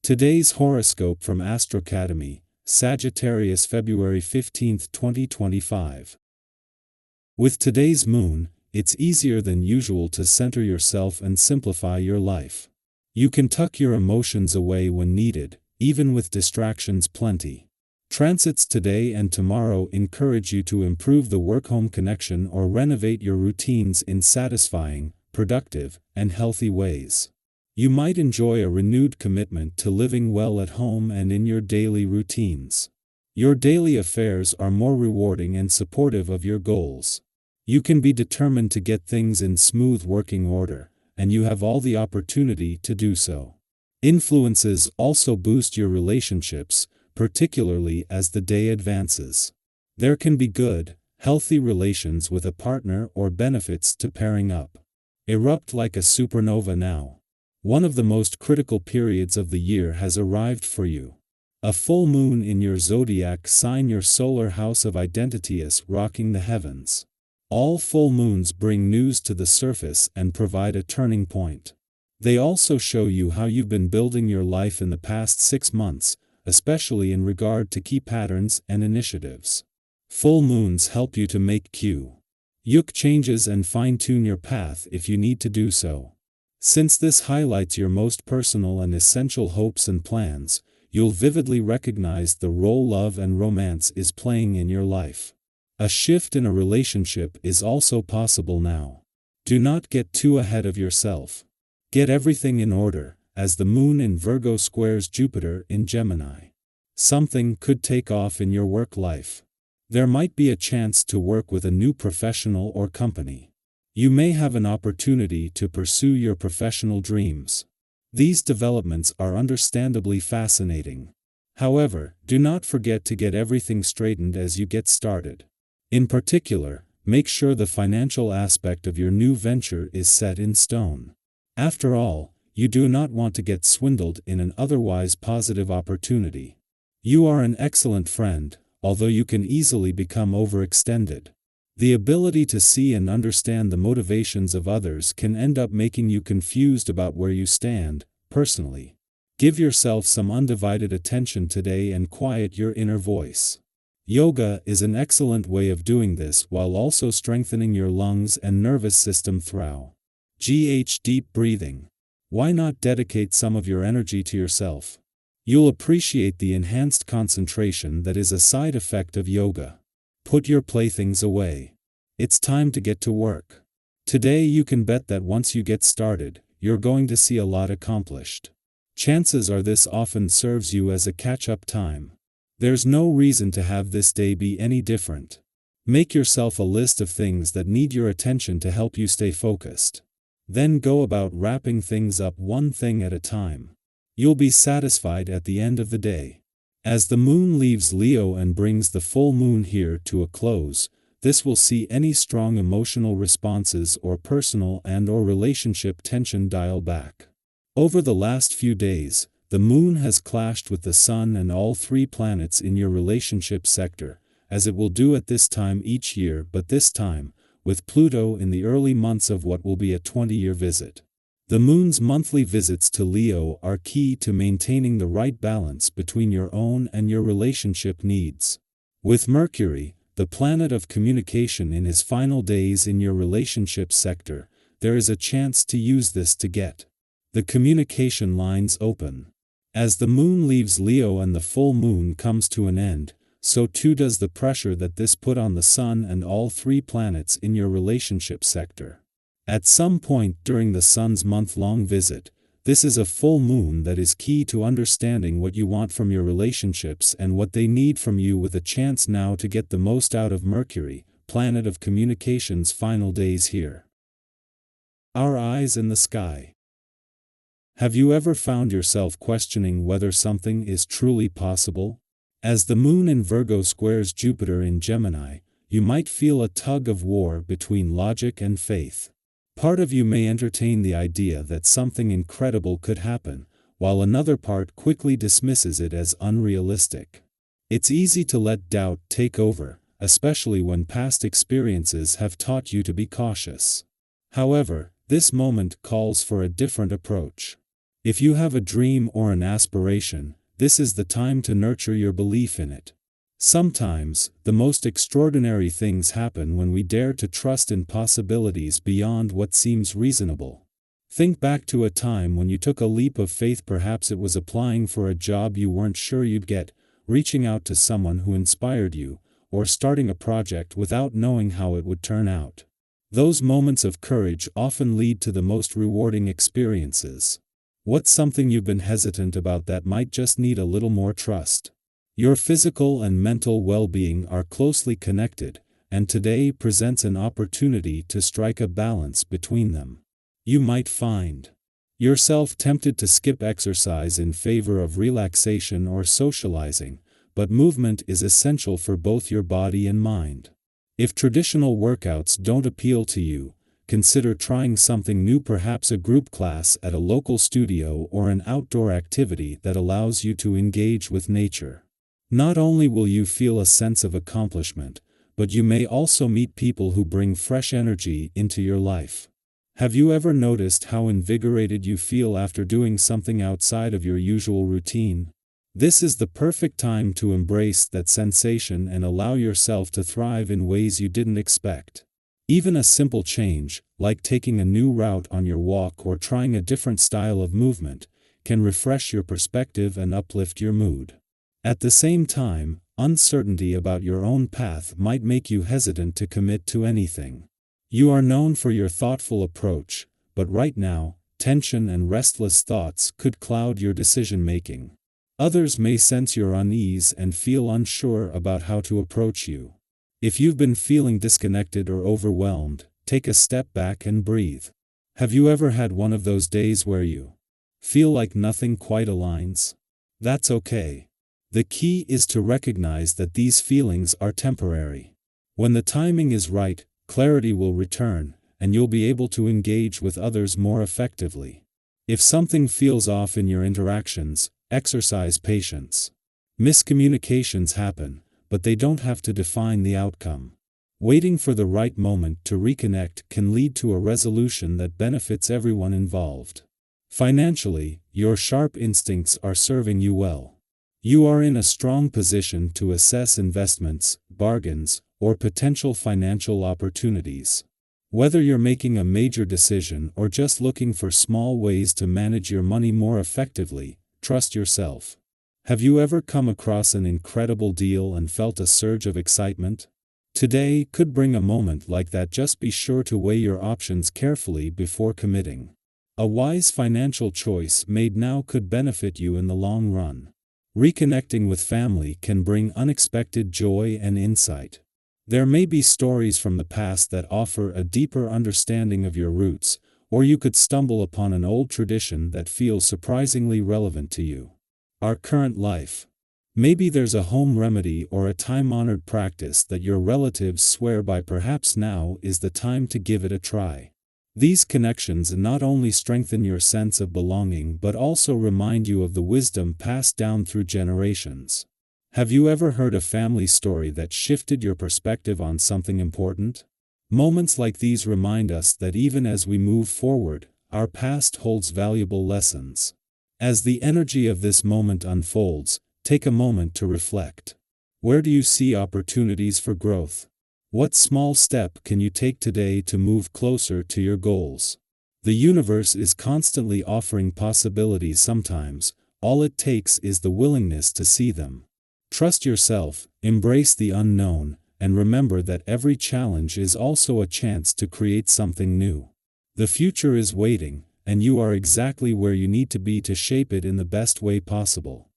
Today's horoscope from AstroCademy, Sagittarius, February 15, 2025. With today's moon, it's easier than usual to center yourself and simplify your life. You can tuck your emotions away when needed, even with distractions plenty. Transits today and tomorrow encourage you to improve the work-home connection or renovate your routines in satisfying, productive, and healthy ways. You might enjoy a renewed commitment to living well at home and in your daily routines. Your daily affairs are more rewarding and supportive of your goals. You can be determined to get things in smooth working order, and you have all the opportunity to do so. Influences also boost your relationships, particularly as the day advances. There can be good, healthy relations with a partner or benefits to pairing up. Erupt like a supernova now. One of the most critical periods of the year has arrived for you. A full moon in your zodiac sign, your solar house of identity, is rocking the heavens. All full moons bring news to the surface and provide a turning point. They also show you how you've been building your life in the past 6 months, especially in regard to key patterns and initiatives. Full moons help you to make quick changes and fine-tune your path if you need to do so. Since this highlights your most personal and essential hopes and plans, you'll vividly recognize the role love and romance is playing in your life. A shift in a relationship is also possible now. Do not get too ahead of yourself. Get everything in order, as the moon in Virgo squares Jupiter in Gemini. Something could take off in your work life. There might be a chance to work with a new professional or company. You may have an opportunity to pursue your professional dreams. These developments are understandably fascinating. However, do not forget to get everything straightened as you get started. In particular, make sure the financial aspect of your new venture is set in stone. After all, you do not want to get swindled in an otherwise positive opportunity. You are an excellent friend, although you can easily become overextended. The ability to see and understand the motivations of others can end up making you confused about where you stand, personally. Give yourself some undivided attention today and quiet your inner voice. Yoga is an excellent way of doing this while also strengthening your lungs and nervous system through deep breathing. Why not dedicate some of your energy to yourself? You'll appreciate the enhanced concentration that is a side effect of yoga. Put your playthings away. It's time to get to work. Today you can bet that once you get started, you're going to see a lot accomplished. Chances are this often serves you as a catch-up time. There's no reason to have this day be any different. Make yourself a list of things that need your attention to help you stay focused. Then go about wrapping things up one thing at a time. You'll be satisfied at the end of the day. As the moon leaves Leo and brings the full moon here to a close, this will see any strong emotional responses or personal and/or relationship tension dial back. Over the last few days, the moon has clashed with the sun and all 3 planets in your relationship sector, as it will do at this time each year, but this time, with Pluto in the early months of what will be a 20-year visit. The moon's monthly visits to Leo are key to maintaining the right balance between your own and your relationship needs. With Mercury, the planet of communication, in his final days in your relationship sector, there is a chance to use this to get the communication lines open. As the moon leaves Leo and the full moon comes to an end, so too does the pressure that this put on the sun and all 3 planets in your relationship sector. At some point during the sun's month-long visit, this is a full moon that is key to understanding what you want from your relationships and what they need from you, with a chance now to get the most out of Mercury, planet of communication's final days here. Our eyes in the sky. Have you ever found yourself questioning whether something is truly possible? As the moon in Virgo squares Jupiter in Gemini, you might feel a tug of war between logic and faith. Part of you may entertain the idea that something incredible could happen, while another part quickly dismisses it as unrealistic. It's easy to let doubt take over, especially when past experiences have taught you to be cautious. However, this moment calls for a different approach. If you have a dream or an aspiration, this is the time to nurture your belief in it. Sometimes, the most extraordinary things happen when we dare to trust in possibilities beyond what seems reasonable. Think back to a time when you took a leap of faith. Perhaps it was applying for a job you weren't sure you'd get, reaching out to someone who inspired you, or starting a project without knowing how it would turn out. Those moments of courage often lead to the most rewarding experiences. What's something you've been hesitant about that might just need a little more trust? Your physical and mental well-being are closely connected, and today presents an opportunity to strike a balance between them. You might find yourself tempted to skip exercise in favor of relaxation or socializing, but movement is essential for both your body and mind. If traditional workouts don't appeal to you, consider trying something new, perhaps a group class at a local studio or an outdoor activity that allows you to engage with nature. Not only will you feel a sense of accomplishment, but you may also meet people who bring fresh energy into your life. Have you ever noticed how invigorated you feel after doing something outside of your usual routine? This is the perfect time to embrace that sensation and allow yourself to thrive in ways you didn't expect. Even a simple change, like taking a new route on your walk or trying a different style of movement, can refresh your perspective and uplift your mood. At the same time, uncertainty about your own path might make you hesitant to commit to anything. You are known for your thoughtful approach, but right now, tension and restless thoughts could cloud your decision-making. Others may sense your unease and feel unsure about how to approach you. If you've been feeling disconnected or overwhelmed, take a step back and breathe. Have you ever had one of those days where you feel like nothing quite aligns? That's okay. The key is to recognize that these feelings are temporary. When the timing is right, clarity will return, and you'll be able to engage with others more effectively. If something feels off in your interactions, exercise patience. Miscommunications happen, but they don't have to define the outcome. Waiting for the right moment to reconnect can lead to a resolution that benefits everyone involved. Financially, your sharp instincts are serving you well. You are in a strong position to assess investments, bargains, or potential financial opportunities. Whether you're making a major decision or just looking for small ways to manage your money more effectively, trust yourself. Have you ever come across an incredible deal and felt a surge of excitement? Today could bring a moment like that. Just be sure to weigh your options carefully before committing. A wise financial choice made now could benefit you in the long run. Reconnecting with family can bring unexpected joy and insight. There may be stories from the past that offer a deeper understanding of your roots, or you could stumble upon an old tradition that feels surprisingly relevant to you. Our current life. Maybe there's a home remedy or a time-honored practice that your relatives swear by. Perhaps now is the time to give it a try. These connections not only strengthen your sense of belonging but also remind you of the wisdom passed down through generations. Have you ever heard a family story that shifted your perspective on something important? Moments like these remind us that even as we move forward, our past holds valuable lessons. As the energy of this moment unfolds, take a moment to reflect. Where do you see opportunities for growth? What small step can you take today to move closer to your goals? The universe is constantly offering possibilities. Sometimes, all it takes is the willingness to see them. Trust yourself, embrace the unknown, and remember that every challenge is also a chance to create something new. The future is waiting, and you are exactly where you need to be to shape it in the best way possible.